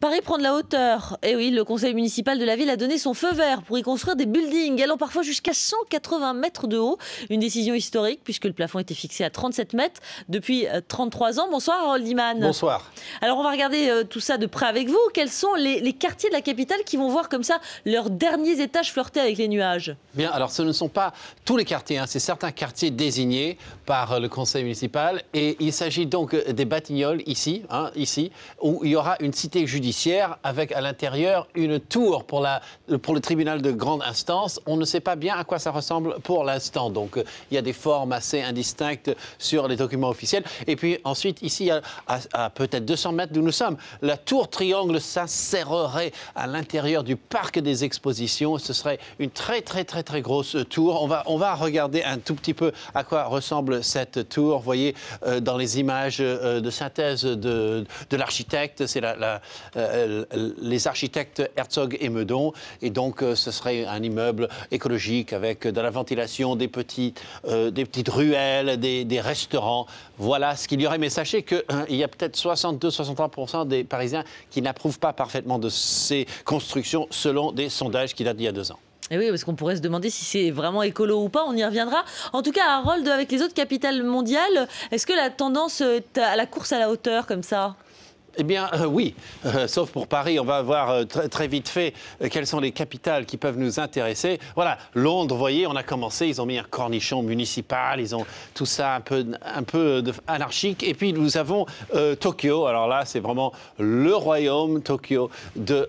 Paris prend de la hauteur. Et oui, le conseil municipal de la ville a donné son feu vert pour y construire des buildings allant parfois jusqu'à 180 mètres de haut. Une décision historique puisque le plafond était fixé à 37 mètres depuis 33 ans. Bonsoir Harold Iman. Bonsoir. Alors on va regarder tout ça de près avec vous. Quels sont les quartiers de la capitale qui vont voir comme ça leurs derniers étages flirter avec les nuages? Bien, alors ce ne sont pas tous les quartiers, hein, c'est certains quartiers désignés par le conseil municipal. Et il s'agit donc des Batignolles ici, où il y aura une cité judiciaire avec à l'intérieur une tour pour le tribunal de grande instance. On ne sait pas bien à quoi ça ressemble pour l'instant. Donc il y a des formes assez indistinctes sur les documents officiels. Et puis ensuite, ici, à peut-être 200 mètres d'où nous sommes, la tour triangle s'insérerait à l'intérieur du parc des expositions. Ce serait une très grosse tour. On va regarder un tout petit peu à quoi ressemble cette tour. Vous voyez dans les images de synthèse de l'architecte, c'est les architectes Herzog et Meudon. Et donc ce serait un immeuble écologique avec de la ventilation, des petites ruelles, des restaurants. Voilà ce qu'il y aurait. Mais sachez qu'il y a peut-être 62-63% des Parisiens qui n'approuvent pas parfaitement de ces constructions selon des sondages qui datent d'il y a 2 ans. Et oui, parce qu'on pourrait se demander si c'est vraiment écolo ou pas, on y reviendra. En tout cas, Harold, avec les autres capitales mondiales, est-ce que la tendance est à la course à la hauteur comme ça ? Eh bien, oui, sauf pour Paris. On va voir très vite fait quelles sont les capitales qui peuvent nous intéresser. Voilà, Londres, vous voyez, on a commencé, ils ont mis un cornichon municipal, ils ont tout ça un peu anarchique. Et puis, nous avons Tokyo. Alors là, c'est vraiment le royaume, Tokyo, de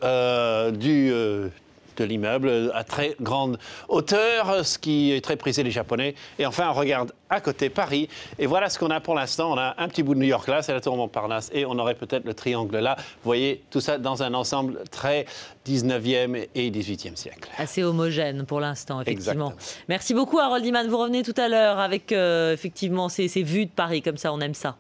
l'immeuble à très grande hauteur, ce qui est très prisé des Japonais. Et enfin, on regarde à côté Paris. Et voilà ce qu'on a pour l'instant. On a un petit bout de New York là, c'est la tour Montparnasse. Et on aurait peut-être le triangle là. Vous voyez, tout ça dans un ensemble très 19e et 18e siècle. Assez homogène pour l'instant, effectivement. Exactement. Merci beaucoup Harold Iman. Vous revenez tout à l'heure avec effectivement ces vues de Paris, comme ça, on aime ça.